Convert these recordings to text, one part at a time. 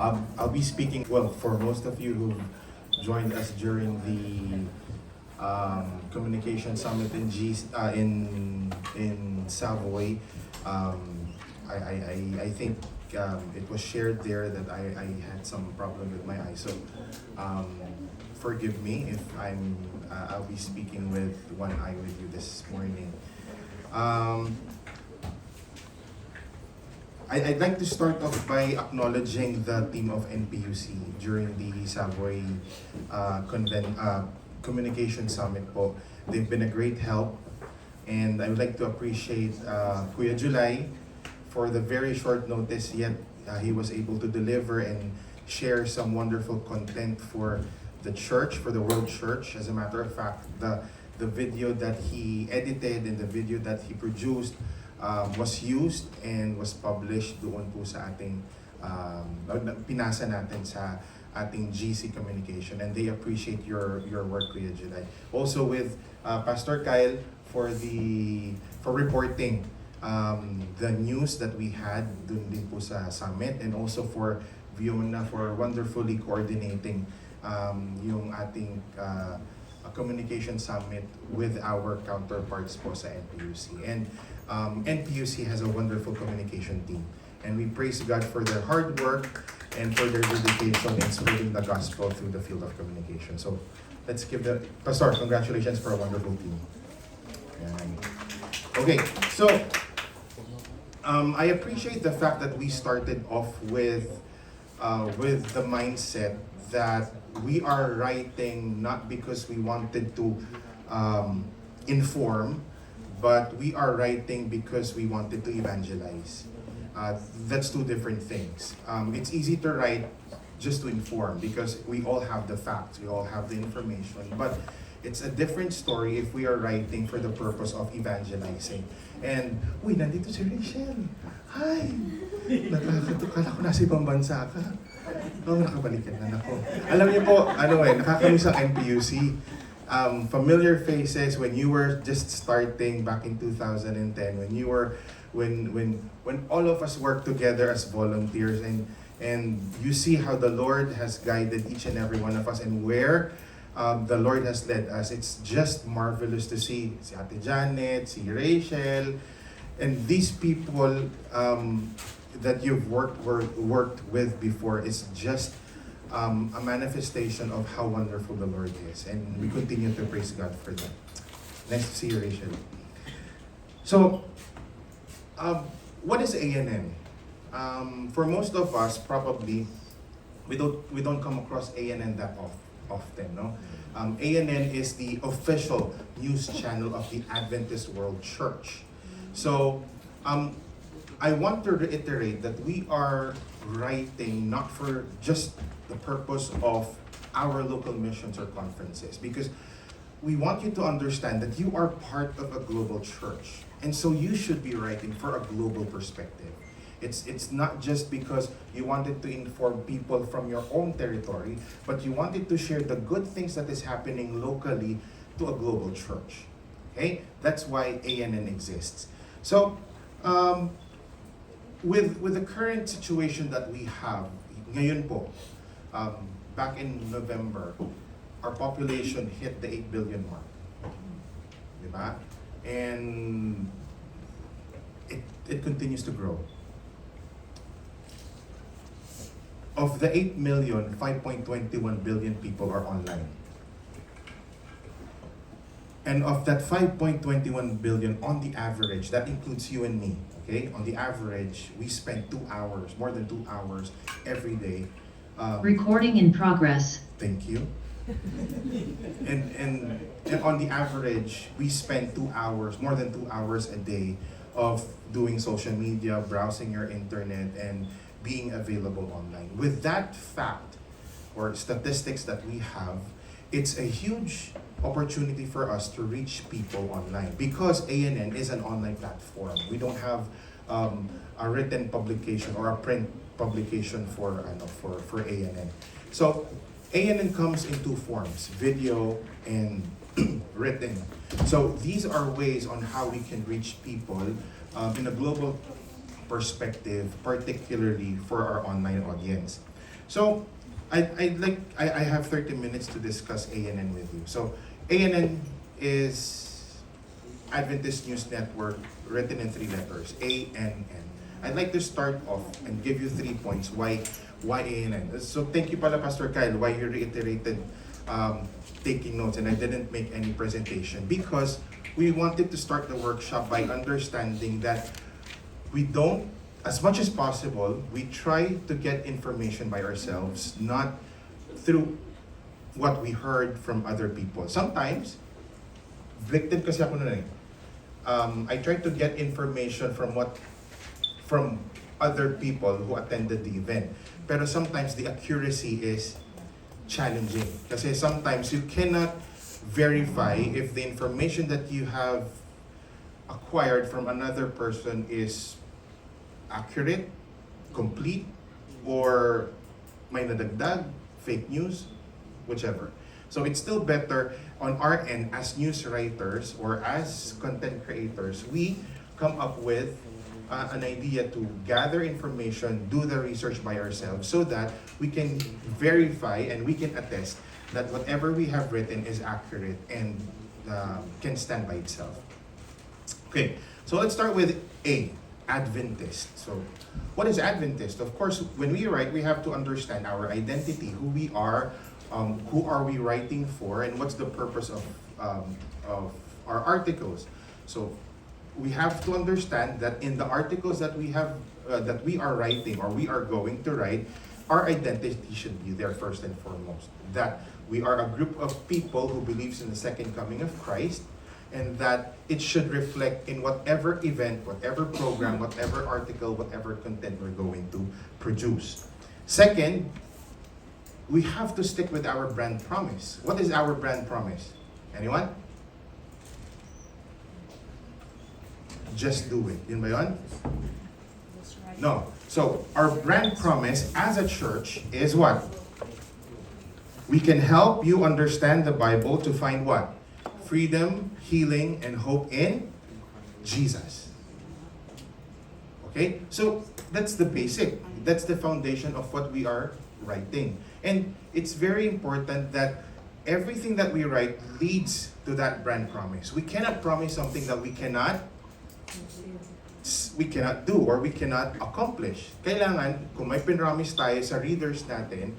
I'll be speaking, well, for most of you who joined us during the Communication Summit in Savoy. I think it was shared there that I had some problem with my eyes. So forgive me if I'll be speaking with one eye with you this morning. I'd like to start off by acknowledging the team of NPUC during the Savoy Communication Summit po. They've been a great help, and I would like to appreciate Kuya July for the very short notice, yet he was able to deliver and share some wonderful content for the church, for the World Church. As a matter of fact, the video that he edited and the video that he produced was used and was published doon po sa ating pinasa natin sa ating GC Communication, and they appreciate your work, Kuya July. Also with Pastor Kyle for reporting the news that we had dun din po sa summit, and also for Fiona for wonderfully coordinating yung ating communication summit with our counterparts po sa NPUC. And NPUC has a wonderful communication team, and we praise God for their hard work and for their dedication in spreading the gospel through the field of communication. So let's give the Pastor, congratulations for a wonderful team. Yan. Okay, so I appreciate the fact that we started off with the mindset that we are writing not because we wanted to inform, but we are writing because we wanted to evangelize. That's two different things. It's easy to write just to inform because we all have the facts, we all have the information, but it's a different story if we are writing for the purpose of evangelizing. And, uy, nandito si Rachel. Hi! Nakakala ko nasa ibang bansa ka. Oo, nakabalik ka na ako. Alam niyo po, nakakamiss ang NPUC. Familiar faces when you were just starting back in 2010, when all of us worked together as volunteers, and you see how the Lord has guided each and every one of us and where the Lord has led us. It's just marvelous to see si Ate Janet, si Rachel, and these people that you've worked with before is just a manifestation of how wonderful the Lord is, and we continue to praise God for that. Nice to see you, Rachel. So, what is ANN? For most of us, probably we don't come across ANN that often, no? ANN is the official news channel of the Adventist World Church. So, I want to reiterate that we are writing not for just the purpose of our local missions or conferences, because we want you to understand that you are part of a global church, and so you should be writing for a global perspective. It's not just because you wanted to inform people from your own territory, but you wanted to share the good things that is happening locally to a global church. Okay? That's why ANN exists. So, with the current situation that we have, ngayon po, back in November, our population hit the 8 billion mark. Diba? And it continues to grow. Of the 8 million, 5.21 billion people are online. And of that 5.21 billion, on the average, that includes you and me, okay? On the average, we spend 2 hours, more than 2 hours every day. Recording in progress. Thank you. And on the average, we spend 2 hours, more than 2 hours a day of doing social media, browsing your internet, and being available online. With that fact or statistics that we have, it's a huge opportunity for us to reach people online because ANN is an online platform. We don't have a written publication or a print publication for ANN. So ANN comes in two forms, video and written. So these are ways on how we can reach people in a global perspective, particularly for our online audience. So, I have 30 minutes to discuss ANN with you. So, ANN is Adventist News Network, written in three letters, ANN. I'd like to start off and give you 3 points why ANN. So thank you pala Pastor Kyle why you reiterated taking notes and I didn't make any presentation because we wanted to start the workshop by understanding that we don't, as much as possible, we try to get information by ourselves, not through what we heard from other people. Sometimes, victim kasi ako nun eh. I try to get information from other people who attended the event. Pero sometimes the accuracy is challenging. Kasi sometimes you cannot verify if the information that you have acquired from another person is accurate, complete, or may nadagdag, fake news, whichever. So it's still better on our end as news writers or as content creators, we come up with an idea to gather information, do the research by ourselves so that we can verify and we can attest that whatever we have written is accurate and can stand by itself. Okay, so let's start with A, Adventist. So what is Adventist? Of course, when we write, we have to understand our identity, who we are, who are we writing for, and what's the purpose of our articles. So we have to understand that in the articles that we have, that we are writing or we are going to write, our identity should be there first and foremost. That we are a group of people who believes in the second coming of Christ, and that it should reflect in whatever event, whatever program, whatever article, whatever content we're going to produce. Second, we have to stick with our brand promise. What is our brand promise? Anyone? Just do it. Yun ba yun? No. So, our brand promise as a church is what? We can help you understand the Bible to find what? Freedom, healing, and hope in Jesus. Okay? So, that's the basic. That's the foundation of what we are writing. And it's very important that everything that we write leads to that brand promise. We cannot promise something that we cannot do or we cannot accomplish. Kailangan, kung may pinromise tayo sa readers natin,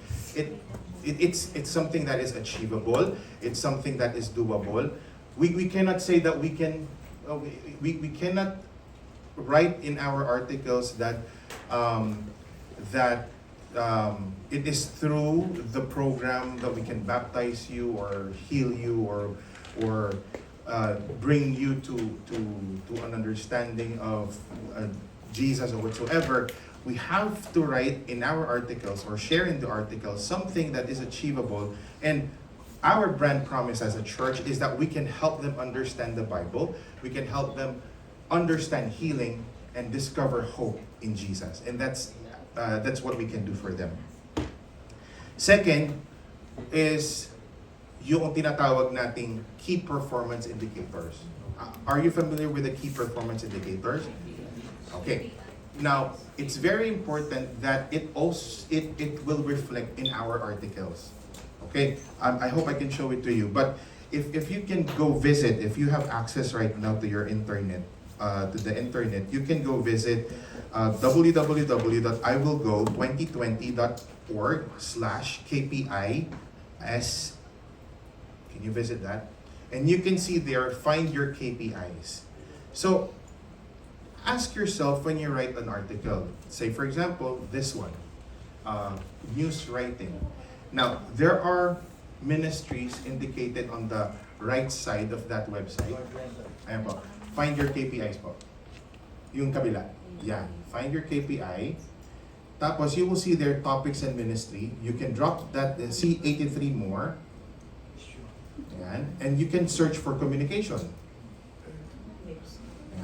it's something that is achievable, it's something that is doable. We cannot say that we cannot write in our articles that it is through the program that we can baptize you or heal you or bring you to an understanding of Jesus or whatsoever. We have to write in our articles or share in the articles something that is achievable. And our brand promise as a church is that we can help them understand the Bible. We can help them understand healing and discover hope in Jesus. And that's what we can do for them. Second is yung tinatawag nating key performance indicators. Are you familiar with the key performance indicators? Okay. Now, it's very important that it will reflect in our articles. Okay? I hope I can show it to you. But if you can go visit, if you have access right now to your internet, to the internet, you can go visit www.iwillgo2020.org/KPIs. Can you visit that? And you can see there, find your KPIs. So, ask yourself when you write an article, say for example, this one, news writing. Now, there are ministries indicated on the right side of that website. Ayan po. Find your KPIs po. Yung kabila. Yan. Find your KPI. Tapos, you will see their topics and ministry. You can drop that and see 83 more. Yan. And you can search for communication.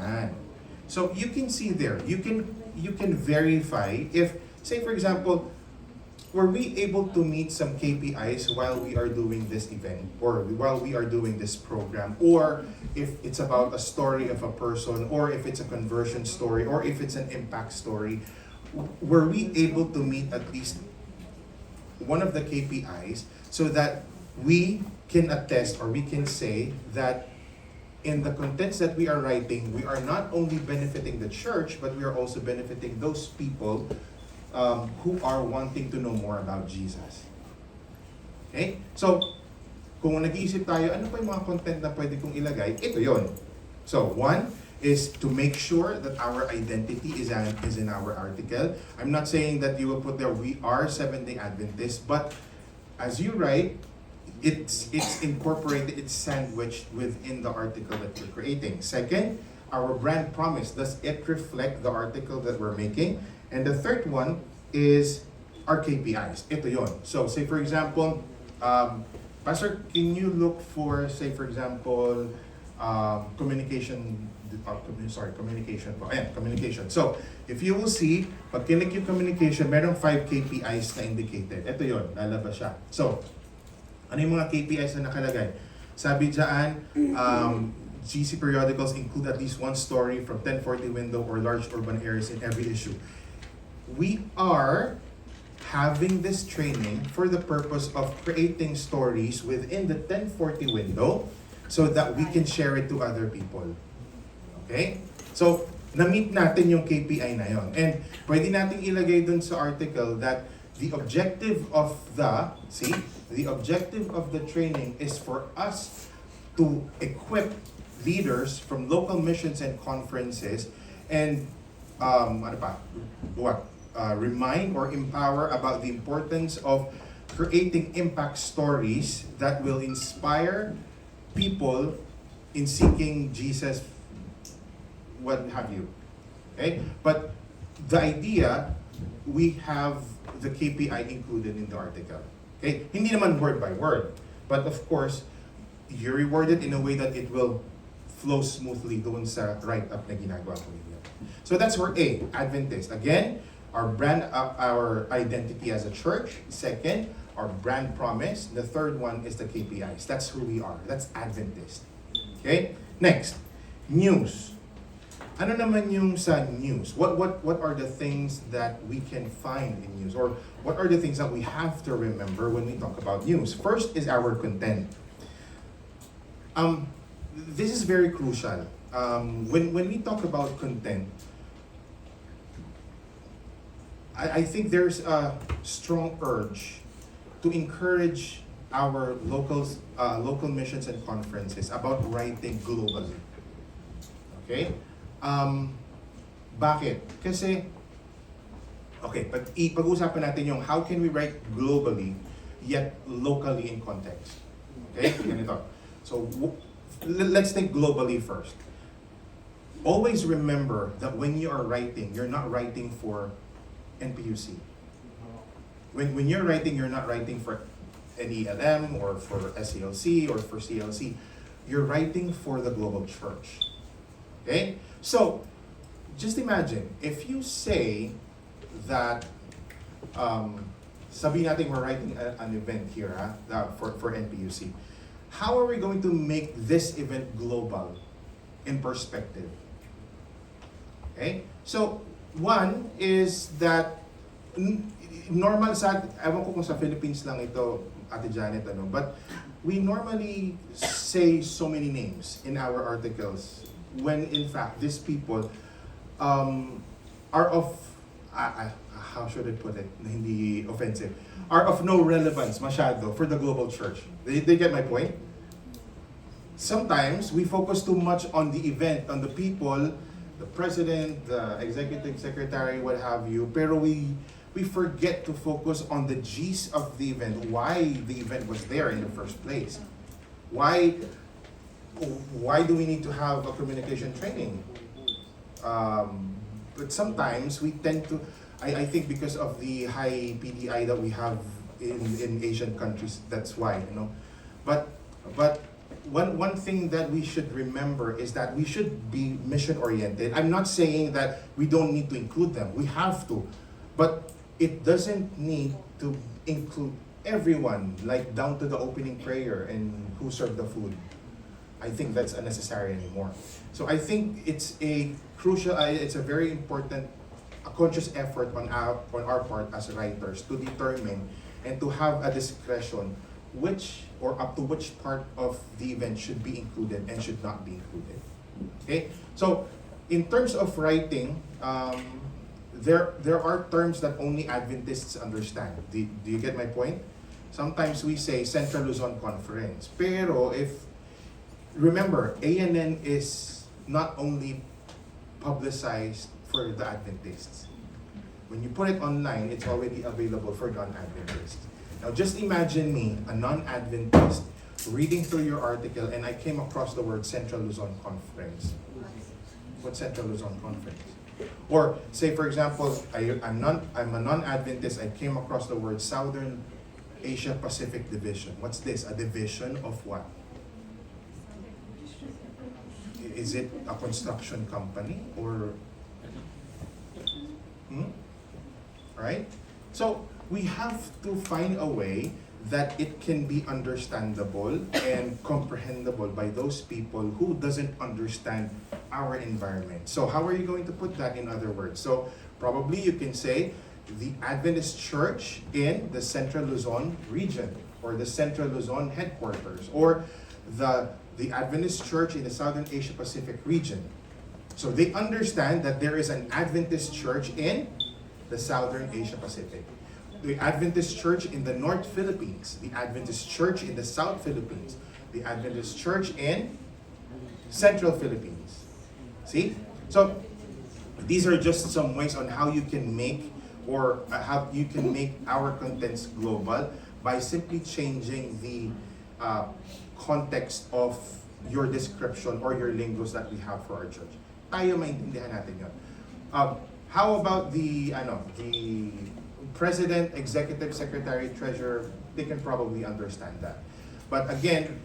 Yan. So, you can see there. You can verify if, say for example, were we able to meet some KPIs while we are doing this event or while we are doing this program, or if it's about a story of a person, or if it's a conversion story, or if it's an impact story, were we able to meet at least one of the KPIs so that we can attest or we can say that in the contents that we are writing, we are not only benefiting the church, but we are also benefiting those people who are wanting to know more about Jesus. Okay? So, kung nag-iisip tayo, ano pa yung mga content na pwede kong ilagay? Ito yon. So, one is to make sure that our identity is in our article. I'm not saying that you will put there, we are Seventh-day Adventists, but as you write, it's incorporated, it's sandwiched within the article that you're creating. Second, our brand promise. Does it reflect the article that we're making? And the third one is our KPIs. Ito yon. So, say for example, Pastor, can you look for, say for example, communication po. Ayan, communication. So, if you will see, pag kinik yung communication, merong 5 KPIs na indicated. Ito yon, lalabas siya. So, ano yung mga KPIs na nakalagay? Sabi dyan, GC periodicals include at least one story from 1040 window or large urban areas in every issue. We are having this training for the purpose of creating stories within the 1040 window so that we can share it to other people. Okay? So, na-meet natin yung KPI na yon. And pwede natin ilagay dun sa article that the objective of the training is for us to equip leaders from local missions and conferences and remind or empower about the importance of creating impact stories that will inspire people in seeking Jesus, what have you. Okay? But the idea, we have the KPI included in the article. Okay? Hindi naman word by word. But of course, you're rewarded in a way that it will flow smoothly doon sa write-up na ginagawa ko ninyo. So that's where A, Adventist. Again, our brand, our identity as a church. Second, our brand promise. The third one is the KPIs. That's who we are. That's Adventist. Okay? Next, news. Ano naman yung sa news? What are the things that we can find in news? Or what are the things that we have to remember when we talk about news? First is our content. This is very crucial. When we talk about content, I think there's a strong urge to encourage our local missions and conferences about writing globally. Okay? Bakit? Kasi, okay, pag-usapan natin yung how can we write globally yet locally in context. Okay? Ganito. So, let's think globally first. Always remember that when you are writing, you're not writing for NPUC. When you're writing, you're not writing for NELM or for SCLC or for CLC. You're writing for the global church. Okay? So, just imagine, if you say that, sabi natin we're writing an event here for NPUC, how are we going to make this event global in perspective? Okay? So, one is that, normal ewan ko kung sa Philippines lang ito, Ate Janet, but we normally say so many names in our articles when in fact these people are of, how should I put it, na hindi offensive, are of no relevance masyado for the global church. They get my point? Sometimes we focus too much on the event, on the people, the president, the executive secretary, what have you, pero we forget to focus on the gist of the event, why the event was there in the first place. Why do we need to have a communication training? But sometimes we tend to, I think because of the high PDI that we have in Asian countries, that's why, But one thing that we should remember is that we should be mission-oriented. I'm not saying that we don't need to include them. We have to. But it doesn't need to include everyone, like down to the opening prayer and who served the food. I think that's unnecessary anymore. So I think it's a crucial, it's a very important, a conscious effort on our part as writers to determine and to have a discretion which or up to which part of the event should be included and should not be included. Okay, so in terms of writing, there are terms that only Adventists understand. Do you get my point? Sometimes we say Central Luzon Conference, pero remember, ANN is not only publicized for the Adventists. When you put it online, it's already available for non-Adventists. Now just imagine me, a non-Adventist, reading through your article and I came across the word Central Luzon Conference. What's Central Luzon Conference? Or say for example, I'm a non-Adventist, I came across the word Southern Asia Pacific Division. What's this? A division of what? Is it a construction company or right? So we have to find a way that it can be understandable and comprehensible by those people who doesn't understand our environment. So how are you going to put that in other words? So probably you can say the Adventist Church in the Central Luzon region, or the Central Luzon headquarters, or the Adventist Church in the Southern Asia Pacific region. So they understand that there is an Adventist Church in the Southern Asia Pacific, the Adventist Church in the North Philippines, the Adventist Church in the South Philippines, the Adventist Church in Central Philippines. See? So these are just some ways on how you can make how you can make our contents global by simply changing the context of your description or your lingues that we have for our church. Tayo maintindihan natin yun. How about the president, executive secretary, treasurer? They can probably understand that. But again,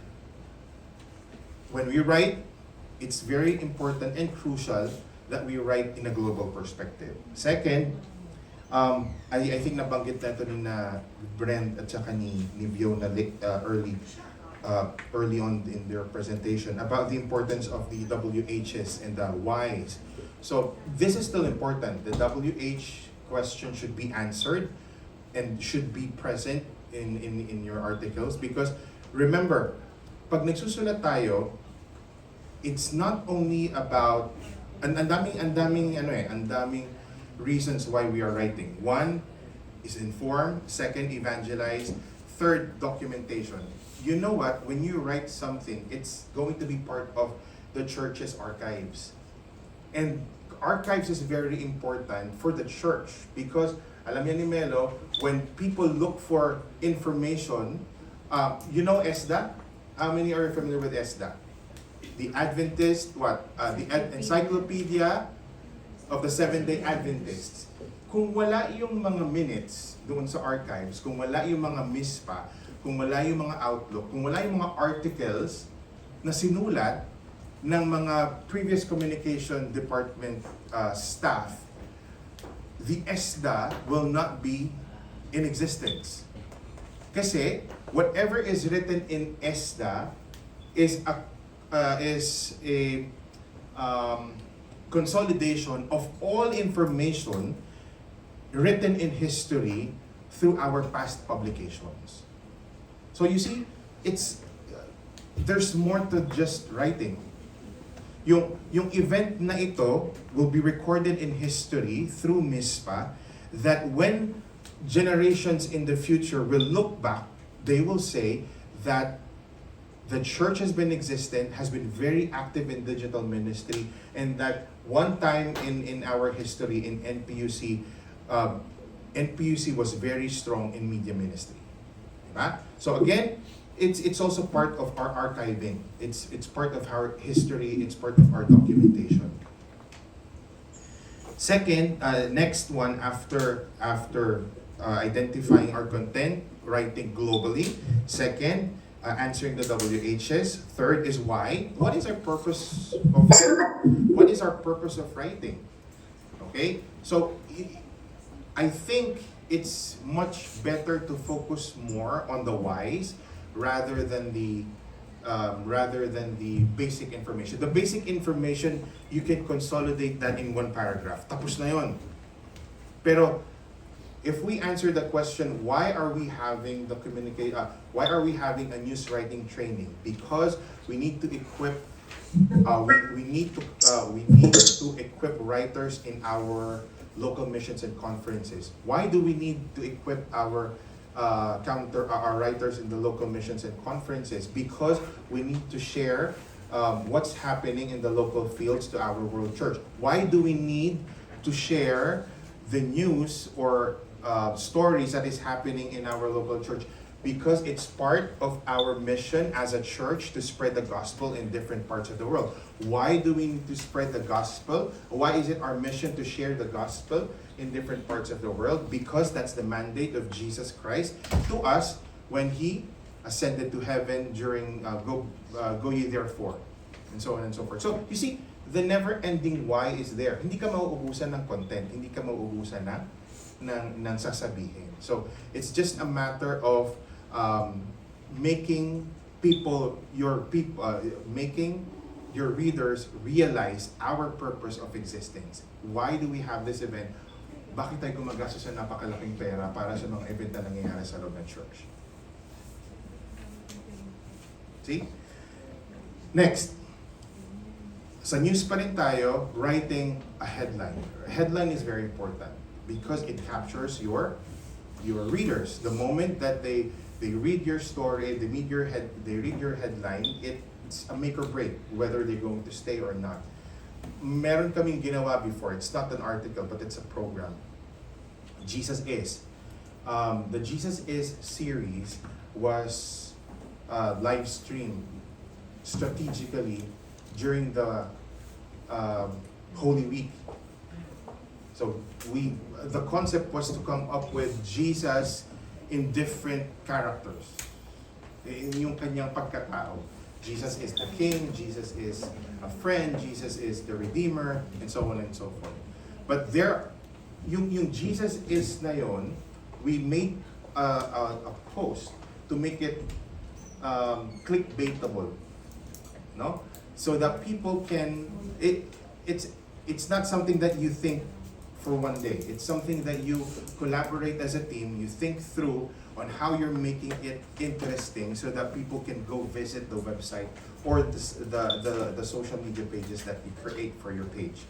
when we write, it's very important and crucial that we write in a global perspective. Second, I think nabanggit na ito ni Brent at saka ni Fiona early on in their presentation about the importance of the WHs and the Ys. So this is still important. The WH question should be answered and should be present in your articles, because remember, pag nagsusulat tayo, it's not only about ang daming reasons why we are writing. One is inform, second evangelize, third documentation. You know what? When you write something, it's going to be part of the church's archives. And archives is very important for the church because, alam niya ni Melo, when people look for information, you know ESDA? How many are familiar with ESDA? The Adventist, the Encyclopedia of the Seventh-day Adventists. Kung wala yung mga minutes doon sa archives, kung wala yung mga MISPA, kung wala yung mga outlook, kung wala yung mga articles na sinulat ng mga previous communication department staff, the ESDA will not be in existence. Kasi whatever is written in ESDA is a consolidation of all information written in history through our past publications. So you see, there's more to just writing. Yung event na ito will be recorded in history through MISPA, that when generations in the future will look back, they will say that the church has been existent, has been very active in digital ministry, and that one time in our history in NPUC, NPUC was very strong in media ministry. Diba? So again, it's also part of our archiving. It's part of our history. It's part of our documentation. Second, next one after identifying our content, writing globally. Second, answering the WHs. Third is why. What is our purpose of writing? Okay, so I think it's much better to focus more on the whys rather than the basic information. The basic information, you can consolidate that in one paragraph. Tapos na yon. Pero if we answer the question, why are we having why are we having a news writing training? Because we need to equip we need to equip writers in our local missions and conferences. Why do we need to equip our our writers in the local missions and conferences? Because we need to share what's happening in the local fields to our world church. Why do we need to share the news or stories that is happening in our local church? Because it's part of our mission as a church to spread the gospel in different parts of the world. Why do we need to spread the gospel? Why is it our mission to share the gospel in different parts of the world? Because that's the mandate of Jesus Christ to us when He ascended to heaven during go ye therefore, and so on and so forth. So, you see, the never-ending why is there. Hindi ka mauubusan ng content, hindi ka mauubusan ng sasabihin. So, it's just a matter of making making your readers realize our purpose of existence. Why do we have this event? Bakit tayo gumagastos ng napakalaking pera para sa mga event na nangyayari sa loob ng church? See? Next. Sa news pa rin tayo, writing a headline. A headline is very important because it captures your readers. The moment that they read your story, they read your headline, it's a make or break whether they're going to stay or not. Meron kaming ginawa before. It's not an article, but it's a program. Jesus Is. The Jesus Is series was live streamed strategically during the Holy Week. So the concept was to come up with Jesus in different characters. In yung kanyang pagkatao. Jesus is the King, Jesus is a friend, Jesus is the Redeemer, and so on and so forth. But yung Jesus is na yon, we made a post to make it clickbaitable, no? So that people can it's not something that you think for one day. It's something that you collaborate as a team, you think through on how you're making it interesting so that people can go visit the website or the social media pages that you create for your page.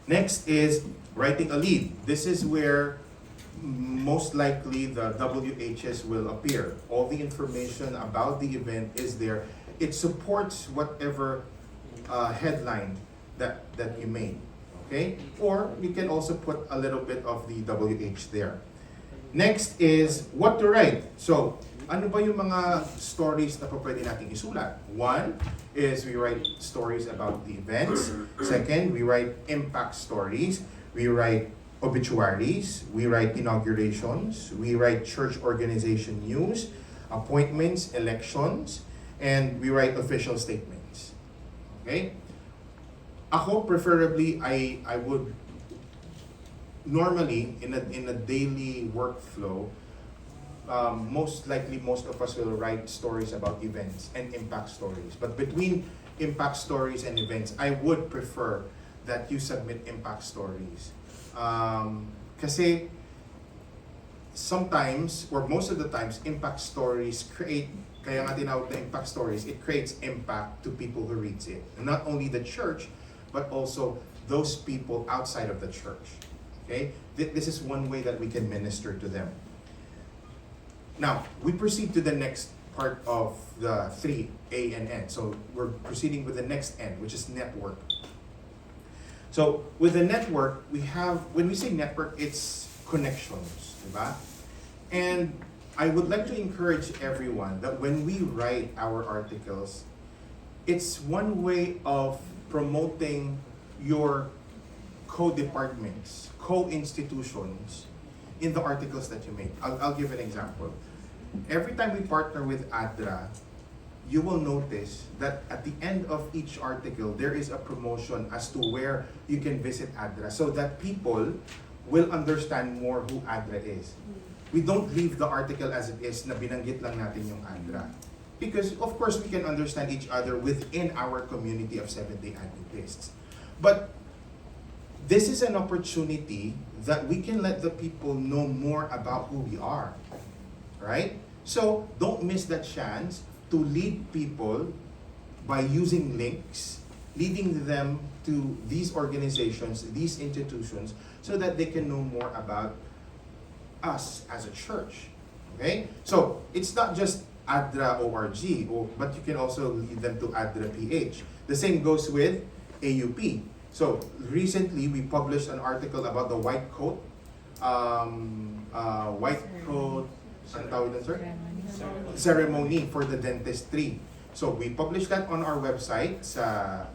Next is writing a lead. This is where most likely the WHS will appear. All the information about the event is there. It supports whatever headline that you made. Okay? Or you can also put a little bit of the WH there. Next is what to write. So, ano ba yung mga stories na pwede nating isulat? One is we write stories about the events. Second, we write impact stories. We write obituaries. We write inaugurations. We write church organization news, appointments, elections, and we write official statements. Okay? Ako, preferably, I would normally in a daily workflow, most likely most of us will write stories about events and impact stories. But between impact stories and events, I would prefer that you submit impact stories. Kasi sometimes, or most of the times, impact stories kaya nga tinawag na impact stories, it creates impact to people who reads it. And not only the church, but also those people outside of the church. Okay? This is one way that we can minister to them. Now, we proceed to the next part of the 3, A and N. So we're proceeding with the next N, which is network. So with the network, we have, when we say network, it's connections, diba? And I would like to encourage everyone that when we write our articles, it's one way of promoting your co-departments, co-institutions in the articles that you make. I'll give an example. Every time we partner with ADRA, you will notice that at the end of each article, there is a promotion as to where you can visit ADRA so that people will understand more who ADRA is. We don't leave the article as it is na binanggit lang natin yung ADRA. Because of course we can understand each other within our community of Seventh-day Adventists. But this is an opportunity that we can let the people know more about who we are, right? So don't miss that chance to lead people by using links, leading them to these organizations, these institutions, so that they can know more about us as a church. Okay? So it's not just ADRA ORG, but you can also lead them to ADRA PH. The same goes with AUP. So recently we published an article about the white coat, anong tawag doon, sir? Ceremony for the dentistry. So we published that on our website sa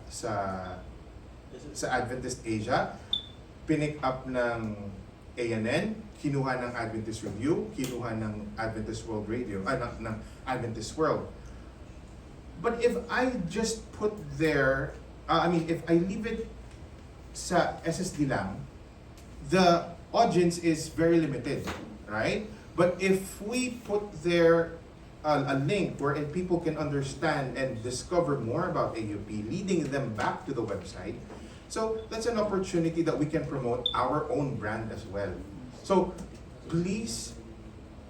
Adventist Asia. Pinick up ng ANN, kinuha ng Adventist Review, kinuha ng Adventist World Radio, ng Adventist World. But if I just put there, if I leave it sa SSD lang, the audience is very limited, right? But if we put there a link wherein people can understand and discover more about AUP, leading them back to the website, so that's an opportunity that we can promote our own brand as well. So please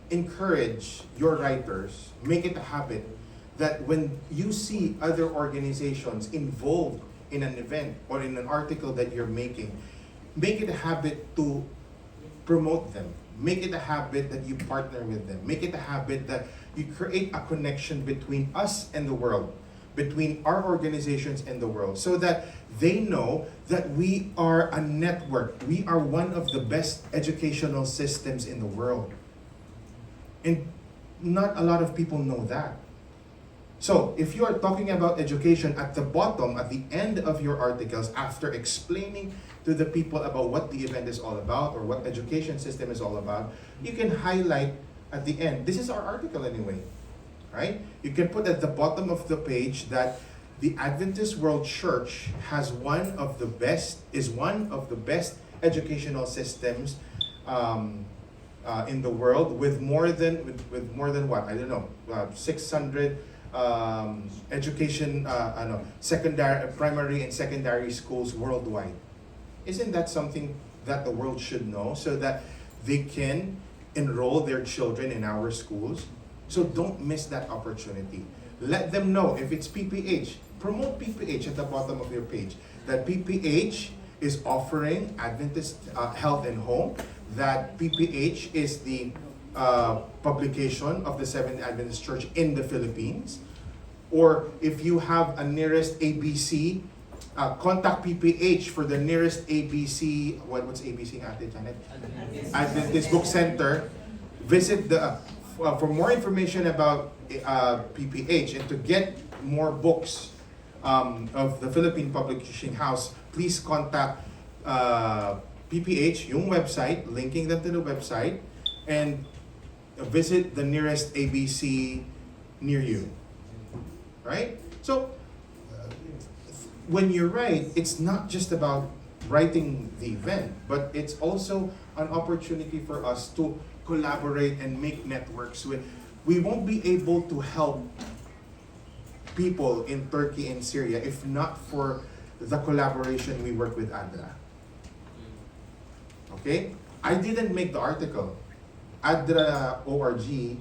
encourage your writers, make it a habit that when you see other organizations involved in an event or in an article that you're making, make it a habit to promote them. Make it a habit that you partner with them. Make it a habit that you create a connection between us and the world, between our organizations and the world, so that they know that we are a network. We are one of the best educational systems in the world. And not a lot of people know that. So, if you are talking about education at the bottom, at the end of your articles, after explaining to the people about what the event is all about or what education system is all about, you can highlight at the end. This is our article anyway, right? You can put at the bottom of the page that the Adventist World Church is one of the best educational systems in the world, with more than what, I don't know, 600 primary and secondary schools worldwide. Isn't that something that the world should know, so that they can enroll their children in our schools? So don't miss that opportunity. Let them know. If it's PPH, promote PPH at the bottom of your page, that PPH is offering Adventist Health and Home, that PPH is the publication of the Seventh Adventist Church in the Philippines. Or if you have a nearest ABC, contact PPH for the nearest ABC. What's ABC, Ate Janet? Adventist Book Center. Visit for more information about PPH and to get more books of the Philippine Publishing House. Please contact PPH, yung website, linking them to the website, and visit the nearest ABC near you. Right? So, when you write, it's not just about writing the event, but it's also an opportunity for us to collaborate and make networks with. We won't be able to help people in Turkey and Syria if not for the collaboration we work with ADRA. Okay? I didn't make the article. ADRA ORG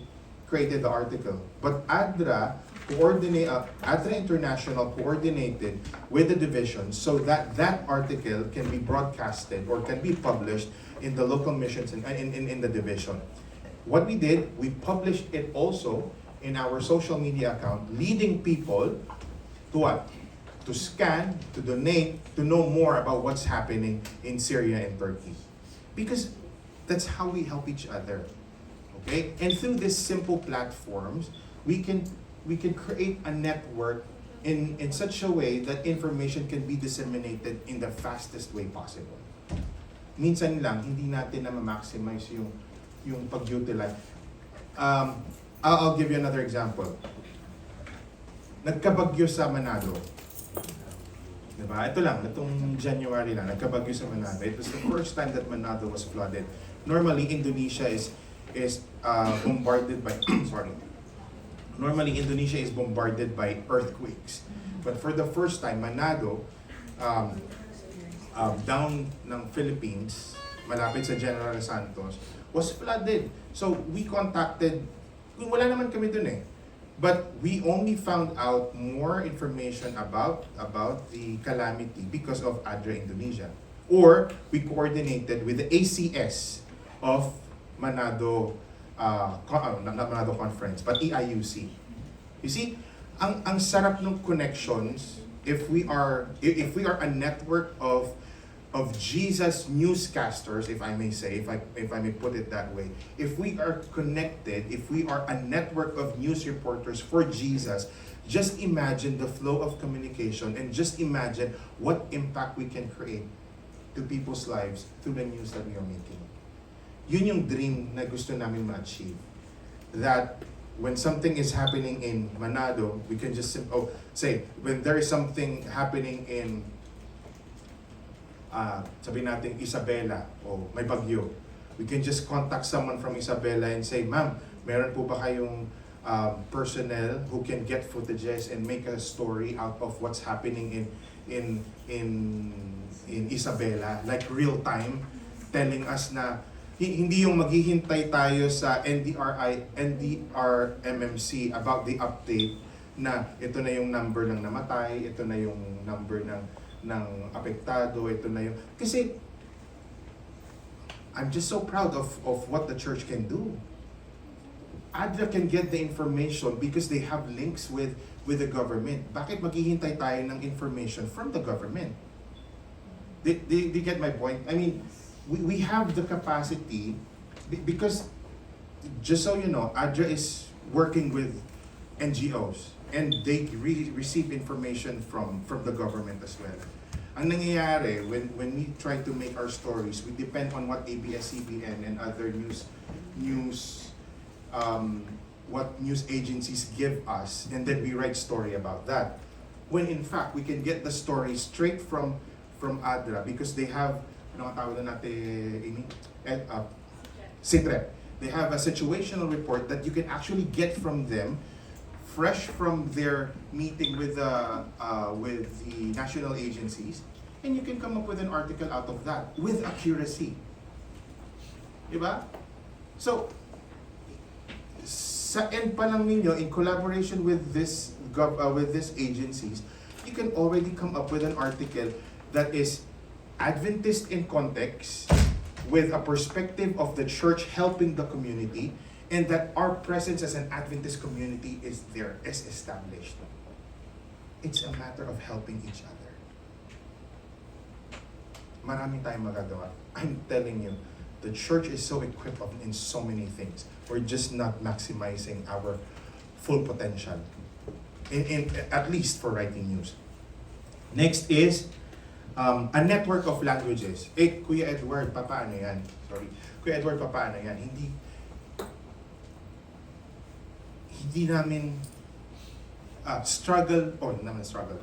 created the article. But ADRA International coordinated with the division so that that article can be broadcasted or can be published in the local missions and in the division. What we did, we published it also in our social media account, leading people to what? To scan, to donate, to know more about what's happening in Syria and Turkey. Because that's how we help each other. Okay? And through these simple platforms, we can create a network in such a way that information can be disseminated in the fastest way possible. Minsan lang, hindi natin na ma-maximize yung pag-utilize. I'll give you another example. Nagkabagyo sa Manado. Diba? Ito lang, itong January lang, nagkabagyo sa Manado. It was the first time that Manado was flooded. Normally, Indonesia is bombarded by, Normally, Indonesia is bombarded by earthquakes. But for the first time, Manado down ng Philippines, malapit sa General Santos, was flooded. So we contacted, wala naman kami dun eh. But we only found out more information about the calamity because of ADRA Indonesia. Or we coordinated with the ACS of Manado, not Manado Conference, but EIUC. You see, ang sarap ng connections if we are a network of Jesus newscasters, if I may say, if I may put it that way. If we are connected, if we are a network of news reporters for Jesus, just imagine the flow of communication and just imagine what impact we can create to people's lives through the news that we are making. Yun yung dream na gusto namin ma-achieve. That when something is happening in Manado, we can just say, when there is something happening in sabihin natin Isabela o may bagyo, we can just contact someone from Isabela and say, ma'am, meron po ba kayong personnel who can get footages and make a story out of what's happening in Isabela, like real time, telling us na hindi yung maghihintay tayo sa NDRMMC about the update na ito na yung number ng namatay, ito na yung number ng apektado, ito na yung... Kasi, I'm just so proud of what the church can do. ADRA can get the information because they have links with the government. Bakit maghihintay tayo ng information from the government? They get my point? I mean, we have the capacity because, just so you know, ADRA is working with NGOs. And they receive information from the government as well. Ang nangyayari, when we try to make our stories, we depend on what ABS-CBN and other what news agencies give us, and then we write story about that. When in fact, we can get the story straight from ADRA because they have, ano ang tawag na natin, SITREP. They have a situational report that you can actually get from them fresh from their meeting with the national agencies, and you can come up with an article out of that with accuracy. Diba? So, sa end pa lang ninyo, in collaboration with these agencies, you can already come up with an article that is Adventist in context, with a perspective of the church helping the community, and that our presence as an Adventist community is established. It's a matter of helping each other. Marami tayong magagawa. I'm telling you, the church is so equipped in so many things. We're just not maximizing our full potential, at least for writing news. Next is a network of languages. Kuya Edward, papaano yan? Sorry. Kuya Edward, papaano yan? Hindi namin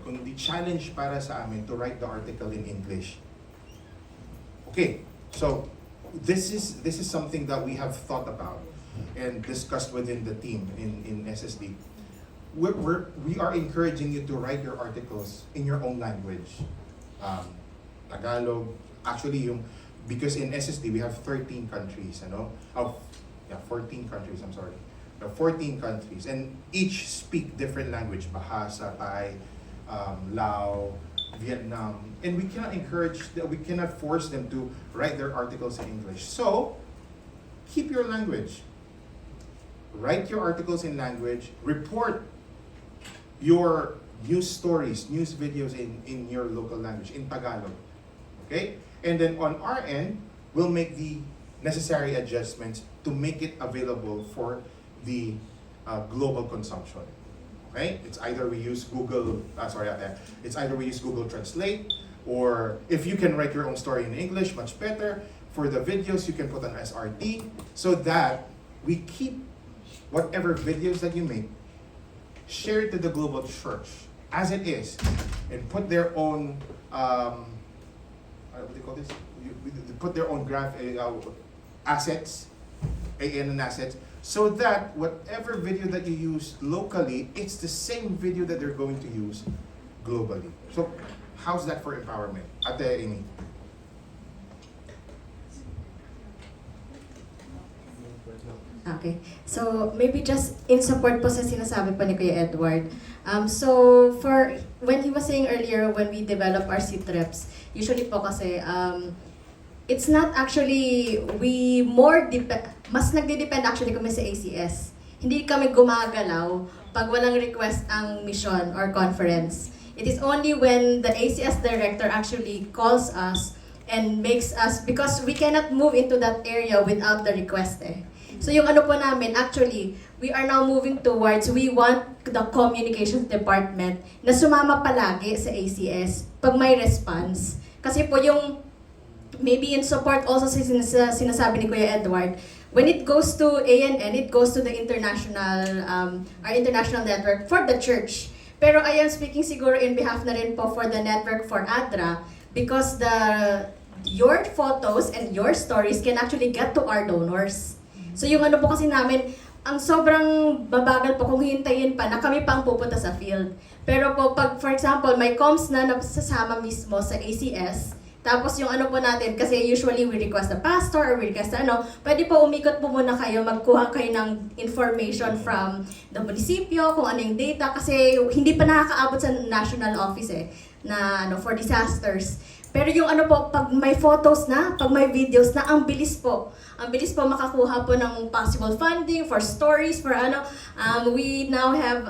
kundi challenge para sa amin to write the article in English. Okay, so this is something that we have thought about and discussed within the team in SSD. We are encouraging you to write your articles in your own language. Tagalog, actually because in SSD we have 13 countries, 14 countries, I'm sorry. 14 countries, and each speak different language, Bahasa, Thai, Lao, Vietnam, and we cannot force them to write their articles in English. So, keep your language. Write your articles in language, report your news stories, news videos in your local language, in Tagalog. Okay? And then on our end, we'll make the necessary adjustments to make it available for the global consumption. Okay? It's either we use Google Translate, or if you can write your own story in English, much better. For the videos, you can put an SRT, so that we keep whatever videos that you make, share it to the global church as it is, and put their own what do you call this? Put their own assets, AN assets, so that whatever video that you use locally, it's the same video that they're going to use globally. So, how's that for empowerment? Ate Amy? Okay. So, maybe just in support po sa sinasabi po ni Kuya Edward. So, for, when he was saying earlier, when we develop our seat reps, usually po kasi, it's not actually, mas nagde-depend actually kami sa ACS. Hindi kami gumagalaw pag walang request ang mission or conference. It is only when the ACS director actually calls us and makes us, because we cannot move into that area without the request eh. So yung ano po namin, actually, we are now moving towards, we want the communications department na sumama palagi sa ACS pag may response. Kasi po yung, maybe in support also sa sinasabi ni Kuya Edward, when it goes to ANN, it goes to the international, our international network for the church. Pero I am speaking siguro in behalf na rin po for the network for ADRA, because your photos and your stories can actually get to our donors. So yung ano po kasi namin, ang sobrang babagal po kung hintayin pa na kami pang pupunta sa field. Pero po pag for example may comms na nasasama mismo sa ACS, tapos yung ano po natin, kasi usually we request a pastor or we request pwede po umikot po muna kayo, magkuha kayo ng information from the munisipyo, kung ano yung data, kasi hindi pa nakakaabot sa national office na for disasters. Pero yung ano po, pag may photos na, pag may videos na, ang bilis po. Ang bilis po makakuha po ng possible funding for stories, for we now have,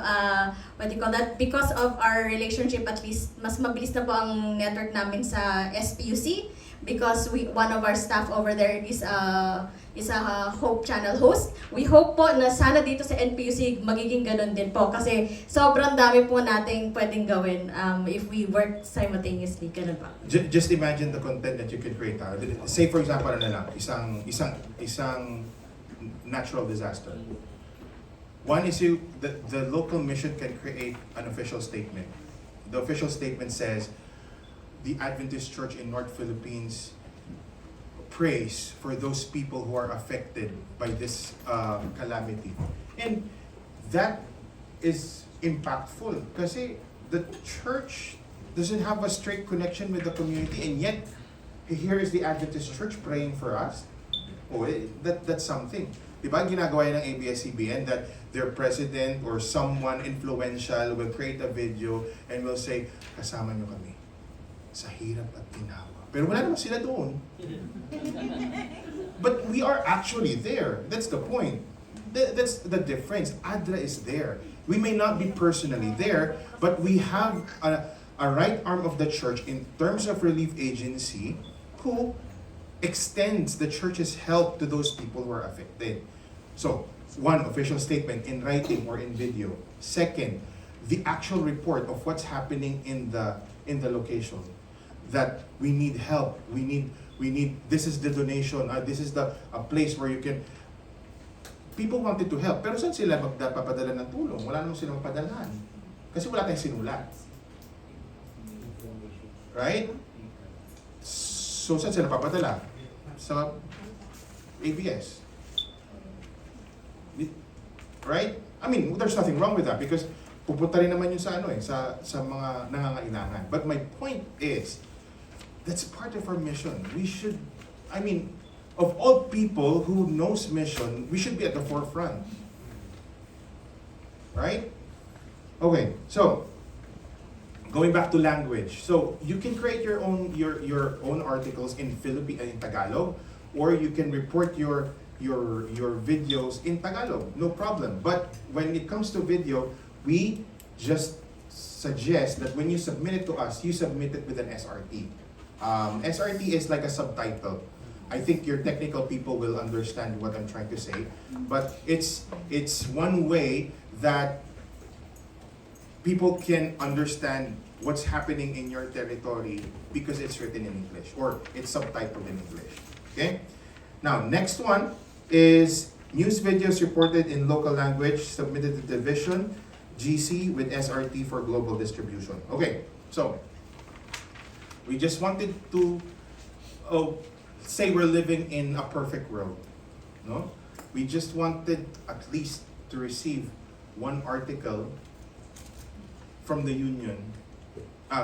what do you call that? Because of our relationship, at least, mas mabilis na po ang network namin sa SPUC. Because one of our staff over there is a Hope Channel host. We hope po na sana dito sa NPUC magiging ganun din po. Kasi sobrang dami po nating pwedeng gawin if we work simultaneously. Ganun pa. Just imagine the content that you could create. Say for example, isang natural disaster. One is the local mission can create an official statement. The official statement says, the Adventist Church in North Philippines prays for those people who are affected by this calamity. And that is impactful kasi the church doesn't have a straight connection with the community, and yet here is the Adventist Church praying for us. That's something. Diba ginagawa yan ng ABS-CBN that their president or someone influential will create a video and will say, kasama nyo kami sa hirap at ginawa. Pero wala naman sila doon. But we are actually there. That's the point. That's the difference. ADRA is there. We may not be personally there, but we have a right arm of the church in terms of relief agency who extends the church's help to those people who are affected. So, one, official statement in writing or in video. Second, the actual report of what's happening in the location. That we need help, we need, this is the donation, this is a place where you can, people wanted to help, pero saan sila magpapadala ng tulong? Wala naman silang padalhan. Kasi wala tayong sinulat. Right? So saan sila papadala? Sa ABS. Right? I mean, there's nothing wrong with that because pupunta rin naman yun sa sa mga nangangailangan. But my point is, that's part of our mission. We should, of all people who knows mission, we should be at the forefront. Right? Okay, so going back to language. So you can create your own articles in Tagalog, or you can report your videos in Tagalog. No problem. But when it comes to video, we just suggest that when you submit it to us, you submit it with an SRT. SRT is like a subtitle. I think your technical people will understand what I'm trying to say, but it's one way that people can understand what's happening in your territory because it's written in English or it's subtitled in English. Okay? Now, next one is news videos reported in local language submitted to Division GC with SRT for global distribution. Okay, so we just wanted to say we're living in a perfect world, no? We just wanted at least to receive one article from the union,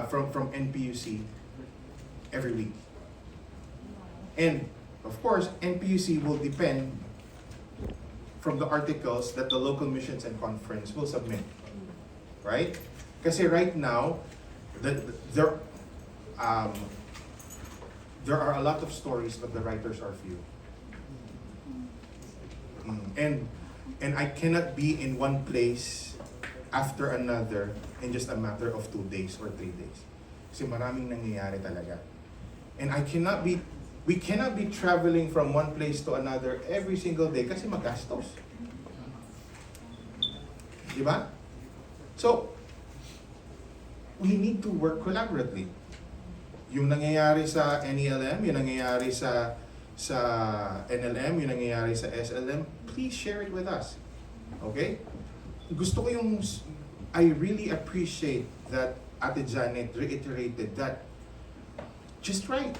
from NPUC every week. And of course, NPUC will depend from the articles that the local missions and conference will submit. Right? Kasi right now, there are a lot of stories, but the writers are few. And I cannot be in one place after another in just a matter of 2 days or 3 days. Kasi maraming nangyayari talaga. And we cannot be traveling from one place to another every single day kasi magastos. Di ba? So, we need to work collaboratively. Yung nangyayari sa NELM, yung nangyayari sa NLM, yung nangyayari sa SLM, please share it with us. Okay? Gusto ko I really appreciate that Ate Janet reiterated that just right.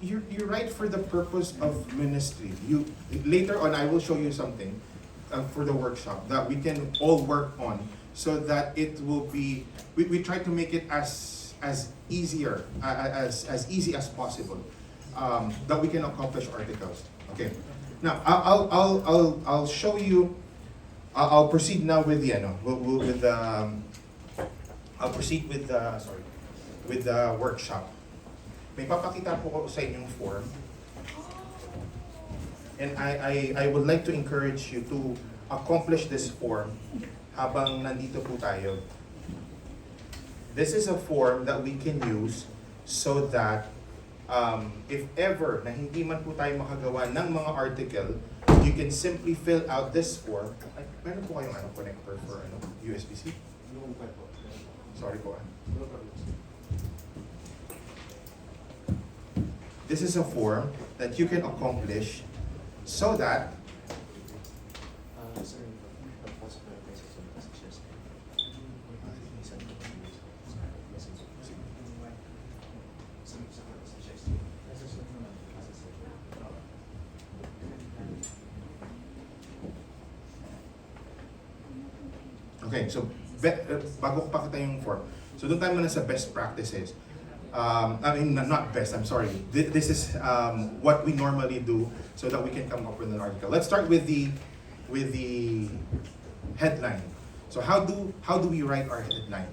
You're right for the purpose of ministry. Later on, I will show you something for the workshop that we can all work on so that it will be, we try to make it as easy as possible, that we can accomplish articles. Okay. Now I'll show you. I'll proceed now with the I'll proceed with the workshop. May papakita po ko sa inyong form. And I would like to encourage you to accomplish this form habang nandito po tayo. This is a form that we can use so that if ever na hindi man po tayo makagawa ng mga article, you can simply fill out this form. Ay, meron po kayong connector for USB-C? Sorry po. This is a form that you can accomplish so that okay, so bago ko pakita yung form. So doon tayo muna sa best practices. I mean, not best, I'm sorry. This is what we normally do so that we can come up with an article. Let's start with the headline. So how do we write our headline?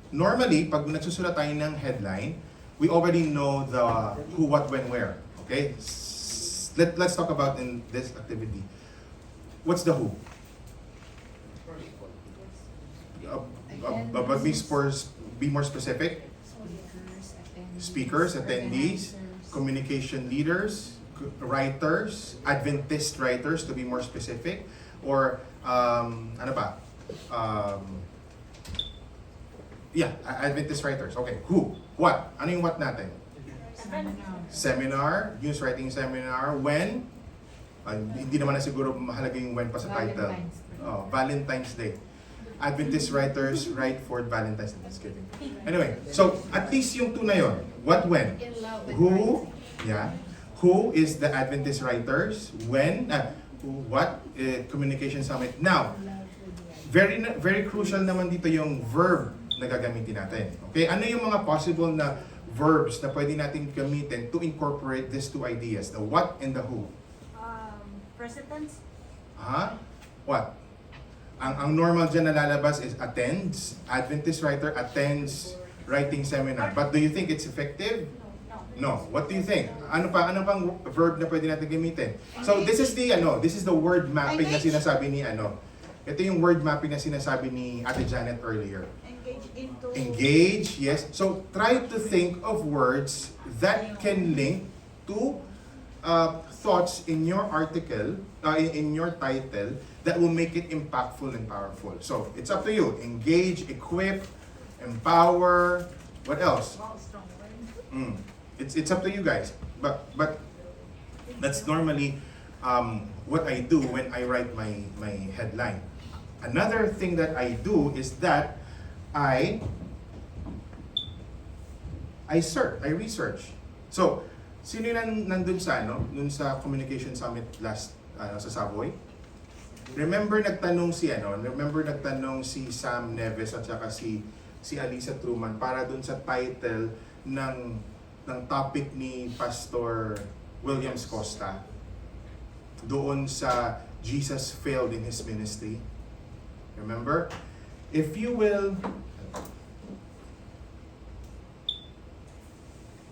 Normally, pag nagsusulat tayo ng headline, we already know the who, what, when, where. Okay? Let's talk about in this activity. What's the who? But be more specific. Speakers, attendees, communication leaders, writers, Adventist writers to be more specific, or ano ba? Adventist writers. Okay, who? What? Ano yung what natin? Seminar, news writing seminar. When? Hindi naman na siguro mahalaga yung when pa sa title. Valentine's Day. Adventist writers write for Valentine's Day. Just kidding. Anyway, so at least yung two na yun. What, when? Who? Yeah. Who is the Adventist writers? When? What? Communication Summit. Now, very crucial naman dito yung verb na gagamitin natin. Okay? Ano yung mga possible na verbs na pwede natin gamitin to incorporate these two ideas? The what and the who. Present tense. What? Ang normal dyan na lalabas is attends. Adventist writer attends writing seminar. But do you think it's effective? No. What do you think? Ano pang verb na pwede natin gamitin? So this is the word mapping na sinasabi ni Ito yung word mapping na sinasabi ni Ate Janet earlier. Engage, yes. So try to think of words that can link to thoughts in your article, in your title, that will make it impactful and powerful. So it's up to you. Engage, equip, empower. What else? It's up to you guys. But that's normally what I do when I write my headline. Another thing that I do is that I research. So, sino yung nandun sa nun sa Communication Summit last sa Savoy? Remember nagtanong si Sam Neves at saka si Alisa Truman para dun sa title ng topic ni Pastor Williams Costa. doon sa Jesus failed in His ministry. Remember? If you will...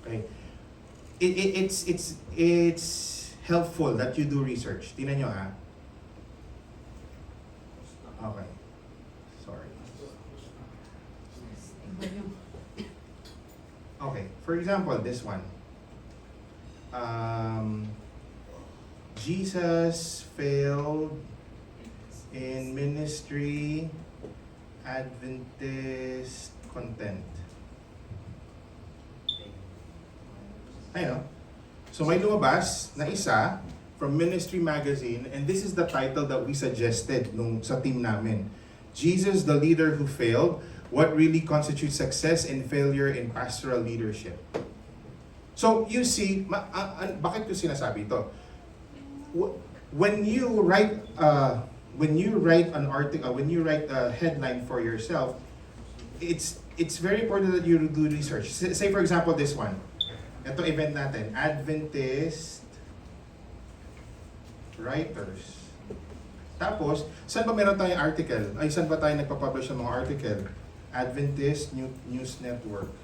Okay. It's helpful that you do research. Tingnan nyo ha. Okay. Sorry. Okay. For example, this one. Jesus failed in ministry, Adventist content. Ayun, no? So may lumabas na isa from Ministry Magazine, and this is the title that we suggested nung sa team namin. Jesus, the leader who failed, what really constitutes success and failure in pastoral leadership. So you see, bakit ko sinasabi ito? When you write an article, when you write a headline for yourself, it's very important that you do research. Say for example this one. Ito event natin, Adventist writers. Tapos, saan ba meron tayong article? Ay, saan ba tayo nagpapublish ng mga article? Adventist News Network.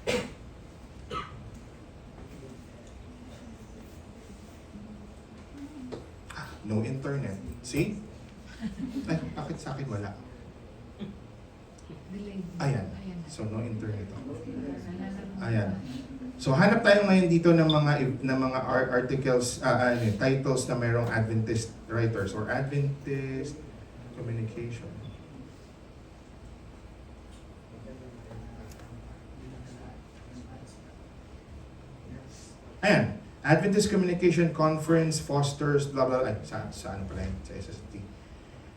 No internet. See? Ay, bakit sa akin wala? Ayan. So, no internet. Ayan. So hanap tayo ngayon dito ng mga articles, titles na mayroong Adventist writers or Adventist communication. Ayan, Adventist Communication Conference fosters blah blah. Ay, sa ano pala yun? Sa SST.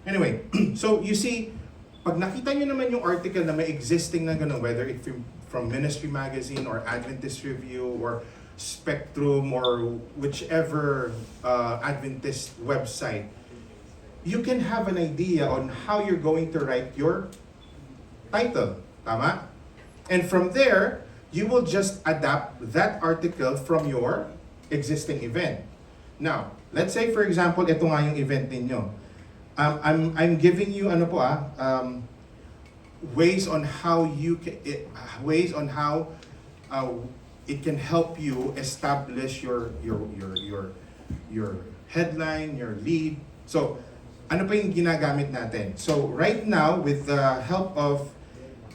Anyway, so you see, pag nakita nyo naman yung article na may existing na ganun, whether it's from Ministry Magazine or Adventist Review or Spectrum or whichever Adventist website, you can have an idea on how you're going to write your title. Tama? And from there, you will just adapt that article from your existing event. Now, let's say for example, ito nga yung event ninyo. I'm giving you ways on how it can help you establish your headline, your lead. So, ano pa yung ginagamit natin? So, right now, with the help of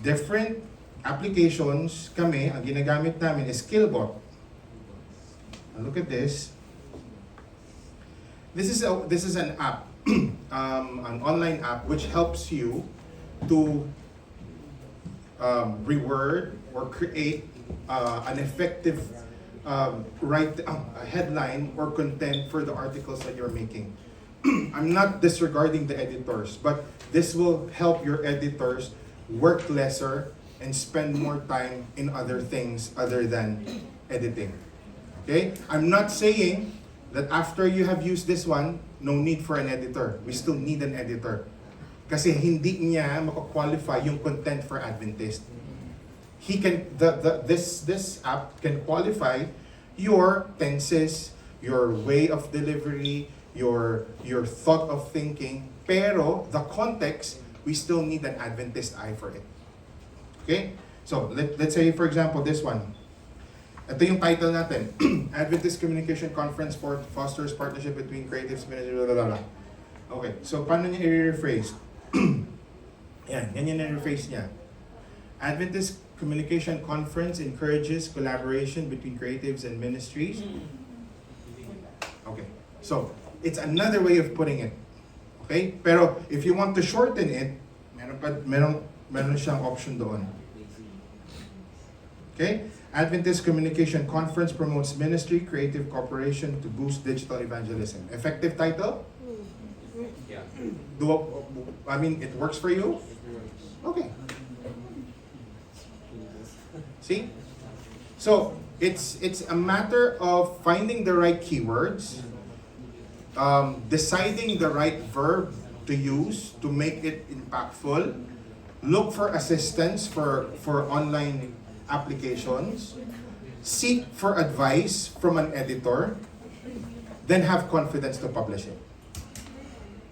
different applications, ang ginagamit namin is Skillbot. Now, look at this. This is an app, an online app which helps you to reword or create an effective headline or content for the articles that you're making. I'm not disregarding the editors, but this will help your editors work lesser and spend more time in other things other than editing. Okay? I'm not saying that after you have used this one, no need for an editor. We still need an editor. Kasi hindi niya makakwalify yung content for Adventist. He can this app can qualify your tenses, your way of delivery, your thought of thinking, pero the context, we still need an Adventist eye for it. Okay? So, let's say for example this one. Ito yung title natin. Adventist Communication Conference fosters partnership between creatives, ministry, blah, blah, blah. Okay, so paano niya i-rephrase? yan yung i-rephrase niya. Adventist Communication Conference encourages collaboration between creatives and ministries. Okay, so it's another way of putting it. Okay? Pero if you want to shorten it, meron siyang option doon. Okay? Adventist Communication Conference promotes ministry, creative cooperation to boost digital evangelism. Effective title? Yeah. It works for you? Okay. See? So, it's a matter of finding the right keywords, deciding the right verb to use to make it impactful, look for assistance for online applications, seek for advice from an editor, then have confidence to publish it.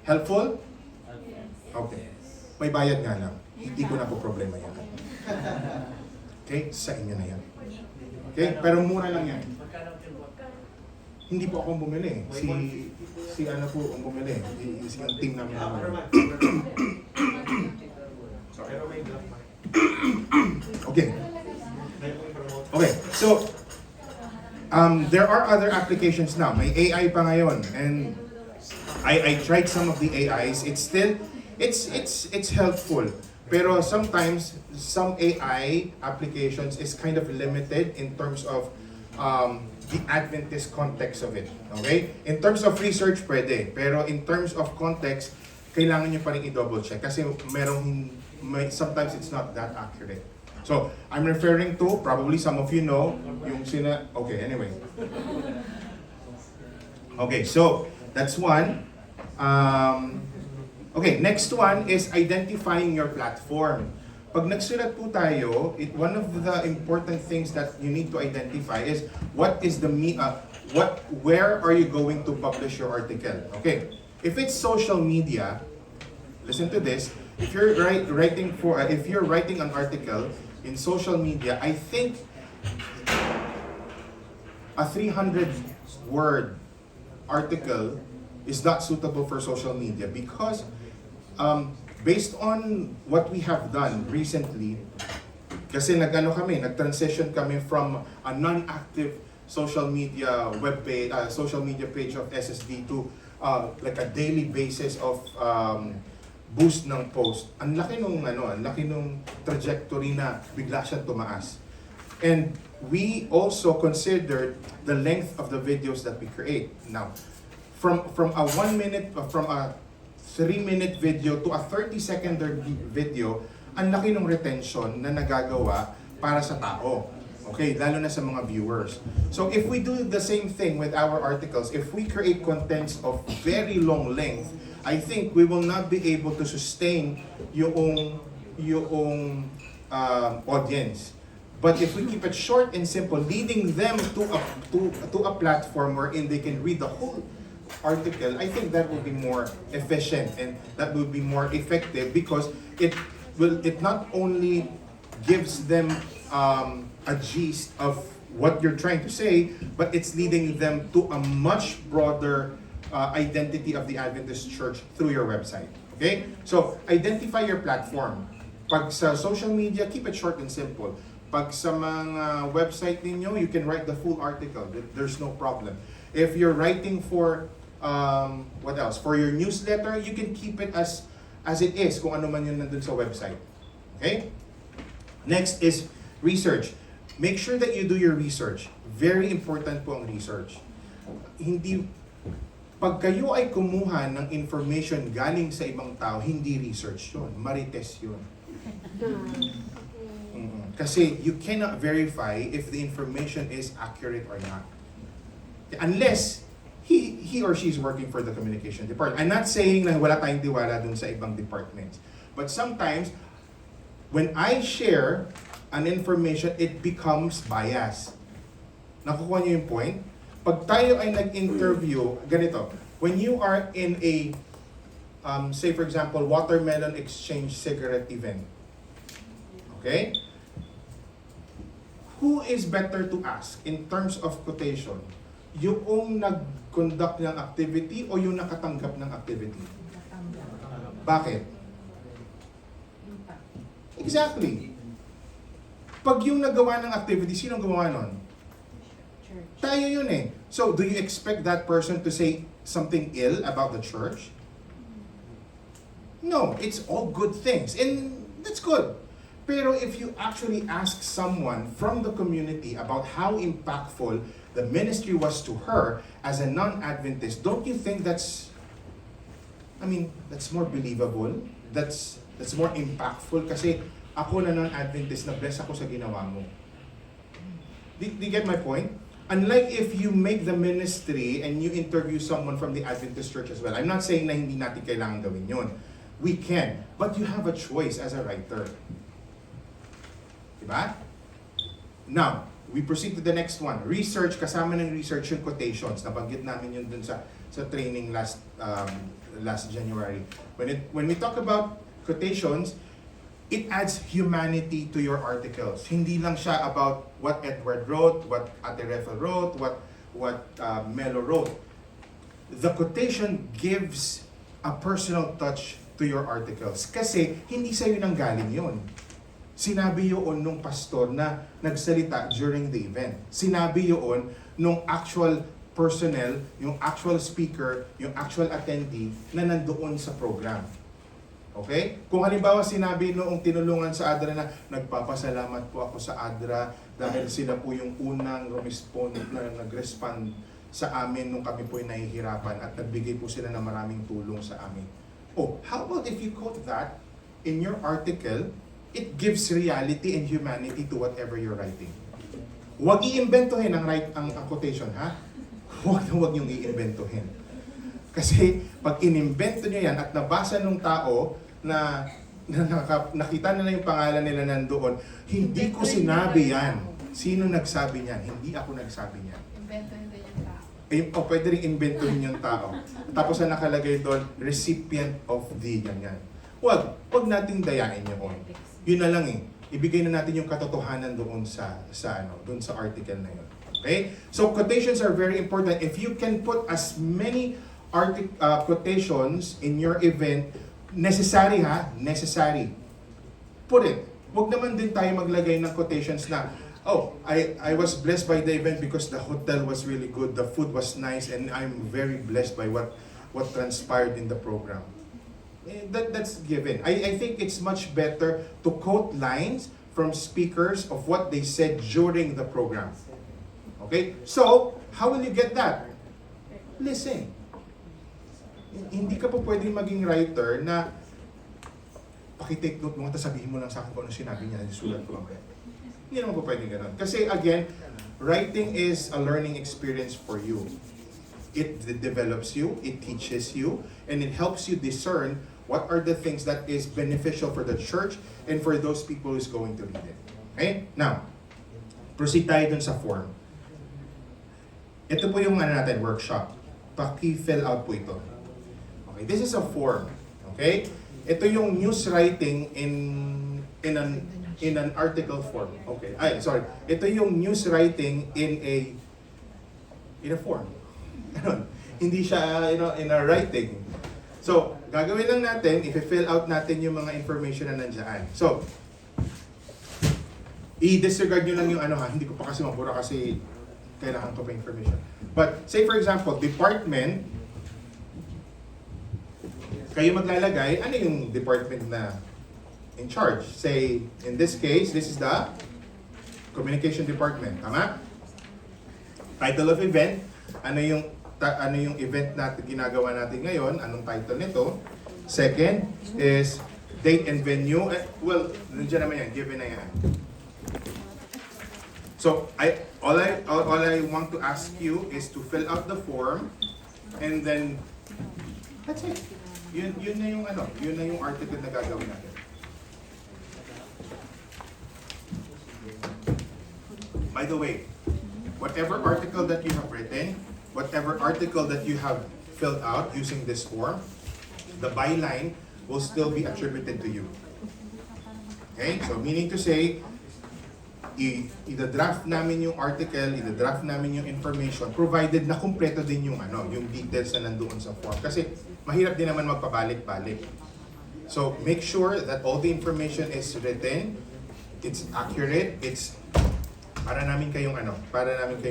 Helpful? Okay. May bayad nga lang. Hindi ko na po problema yan. Okay? Sa inyo na yan. Okay? Pero mura lang yan. Hindi po ako bumili. Si ano po ang bumili. Yung team namin. Okay. Okay. So, there are other applications now. May AI pa ngayon. And I tried some of the AIs. It's still, it's helpful. Pero sometimes, some AI applications is kind of limited in terms of the Adventist context of it. Okay? In terms of research, pwede. Pero in terms of context, kailangan nyo pa rin i-double check. Kasi sometimes it's not that accurate. So, I'm referring to, probably some of you know, yung okay, anyway. Okay, so, that's one. Okay, next one is identifying your platform. Pag nagsulat po tayo, one of the important things that you need to identify is where are you going to publish your article? Okay, if it's social media, listen to this. If you're writing an article in social media, I think a 300-word article is not suitable for social media because based on what we have done recently, kasi nag-transition kami from a non-active social media social media page of SSD to like a daily basis of boost ng post. Ang laki nung trajectory na bigla siyang tumaas. And we also considered the length of the videos that we create. Now, from a 3-minute video to a 30-second video, ang laki ng retention na nagagawa para sa tao. Okay, lalo na sa mga viewers. So if we do the same thing with our articles, if we create contents of very long length, I think we will not be able to sustain yung audience. But if we keep it short and simple, leading them to a platform wherein they can read the whole article, I think that will be more efficient and that will be more effective because it not only gives them a gist of what you're trying to say, but it's leading them to a much broader identity of the Adventist Church through your website. Okay? So, identify your platform. Pag sa social media, keep it short and simple. Pag sa mga website ninyo, you can write the full article. There's no problem. If you're writing for what else? For your newsletter, you can keep it as it is, kung ano man yun nandun sa website. Okay? Next is research. Make sure that you do your research. Very important po ang research. Pag kayo ay kumuha ng information galing sa ibang tao, hindi research yun. Marites yun. Kasi you cannot verify if the information is accurate or not. Unless he or she is working for the communication department. I'm not saying na wala tayong tiwala dun sa ibang departments. But sometimes, when I share an information, it becomes bias. Nakukuha niyo yung point? Pag tayo ay nag-interview, ganito, when you are in a, say for example, watermelon exchange cigarette event, okay? Who is better to ask in terms of quotation? Yung nag-conduct ng activity o yung nakatanggap ng activity? Bakit? Exactly. Pag yung nagawa ng activity, sino gumawa nun? Tayo yun eh. So, do you expect that person to say something ill about the church? No, it's all good things. And that's good. Pero if you actually ask someone from the community about how impactful the ministry was to her as a non-Adventist, don't you think that's more believable? That's more impactful kasi ako na non-Adventist, na-bless ako sa ginawa mo. Do you get my point? Unlike if you make the ministry and you interview someone from the Adventist Church as well. I'm not saying na hindi natin kailangan gawin yun. We can. But you have a choice as a writer. Diba? Now, we proceed to the next one. Research, kasama ng research yung quotations. Nabanggit namin yun dun sa training last last January. When we talk about quotations, it adds humanity to your articles. Hindi lang siya about what Edward wrote, what Ate Refel wrote, what Melo wrote. The quotation gives a personal touch to your articles. Kasi hindi sa'yo nang galing yun. Sinabi yun nung pastor na nagsalita during the event. Sinabi yun nung actual personnel, yung actual speaker, yung actual attendee na nandoon sa program. Okay? Kung halimbawa sinabi noong tinulungan sa ADRA na nagpapasalamat po ako sa ADRA dahil sila po yung unang nag-respond sa amin nung kami po ay nahihirapan at nagbigay po sila ng maraming tulong sa amin. Oh, how about if you quote that in your article, it gives reality and humanity to whatever you're writing. Huwag i-imbentohin ang quotation, ha? Huwag niyong i-imbentohin. Kasi pag inimbento nyo yan at nabasa ng tao na nakita nila yung pangalan nila nandoon, hindi ko sinabi yan. Sino nagsabi niyan? Hindi ako nagsabi niyan. Invento din yung tao. O pwede rin inventohin yung tao. Tapos na nakalagay doon, recipient of the ganyan. Huwag nating dayain yun. Yun na lang eh. Ibigay na natin yung katotohanan doon sa article na yun. Okay? So quotations are very important. If you can put as many quotations in your event, necessary ha? Necessary. Put it. Huwag naman din tayo maglagay ng quotations na, oh, I was blessed by the event because the hotel was really good, the food was nice, and I'm very blessed by what transpired in the program. That's given. I think it's much better to quote lines from speakers of what they said during the program. Okay? So, how will you get that? Listen. Hindi ka po pwedeng maging writer na pakitake note mo at sabihin mo lang sa akin kung ano sinabi niya, isulat ko lang. Hindi naman po pwedeng ganun. Kasi again, writing is a learning experience for you. It develops you, it teaches you, and it helps you discern what are the things that is beneficial for the church and for those people who's going to read it. Okay? Now, proceed tayo dun sa form. Ito po yung natin, workshop. Paki-fill out po ito. Okay, this is a form. Okay? Ito yung news writing in an article form. Okay. Ito yung news writing in a form. Ganun. Hindi siya, in a writing. So, gagawin lang natin, i-fill out natin yung mga information na nandiyan. So, i-disregard nyo lang yung hindi ko pa kasi mabura kasi kailangan ko pa information. But, say for example, department, kayo maglalagay, ano yung department na in charge? Say, in this case, this is the communication department. Tama? Title of event, ano yung event natin ginagawa natin ngayon, anong title nito. Second is date and venue. Well, nandiyan naman yan, given na yan. So, all I want to ask you is to fill out the form and then that's it. Yun na yung article na gagawin natin. By the way, whatever article that you have written, whatever article that you have filled out using this form, the byline will still be attributed to you. Okay? So meaning to say, i-draft namin yung article, i-draft namin yung information, provided na kumpleto din yung details na nandoon sa form. Kasi mahirap din naman magpabalik-balik. So make sure that all the information is written, it's accurate, it's para namin kayong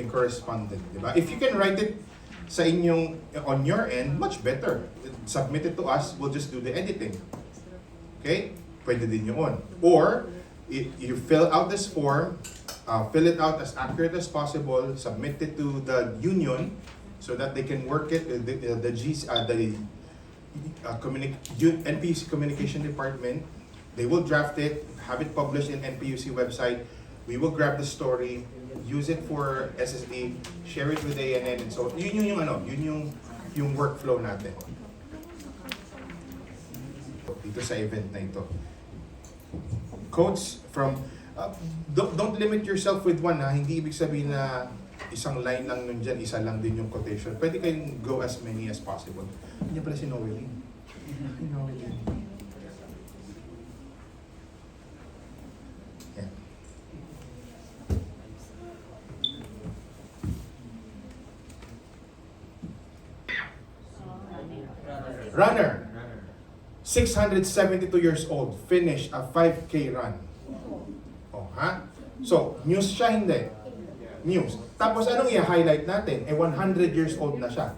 correspondent, di ba? If you can write it sa inyong on your end, much better. Submit it to us, we'll just do the editing. Okay? Pwede din yun. Or you fill out this form, fill it out as accurate as possible, submit it to the union so that they can work it, NPUC Communication Department. They will draft it, have it published in NPUC website. We will grab the story, use it for SSD, share it with ANN, and so yun yung workflow natin dito sa event na ito. Quotes from don't limit yourself with one, ha. Hindi ibig sabihin na isang line lang nun dyan, isa lang din yung quotation. Pwede kayong go as many as possible. Hindi pala si Noeline. Si Noeline. Yan. Runner. 672 years old, finished a 5K run. Oh, ha? So, news siya, hindi? News. Tapos anong i-highlight natin? 100 years old na siya.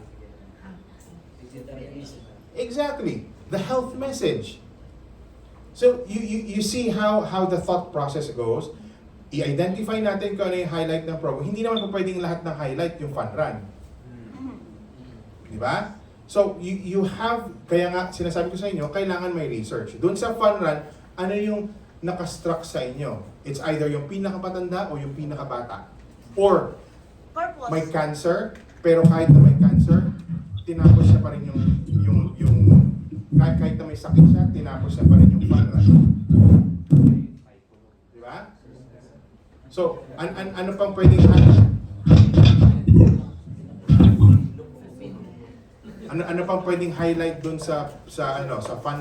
Exactly. The health message. So, you see how the thought process goes. I-identify natin kung ano yung highlight ng program. Hindi naman po pwedeng lahat ng highlight yung fun run. Di ba? So, you have, kaya nga sinasabi ko sa inyo, kailangan may research. Doon sa fun run, ano yung nakastruck sa inyo? It's either yung pinakamatanda o yung pinakabata. Or, Purpose. may cancer, pero kahit na may cancer, tinapos siya pa rin kahit na may sakit siya, tinapos siya pa rin yung fun run. Di ba? So, ano pang pwedeng ano pang pwedeng highlight doon sa fun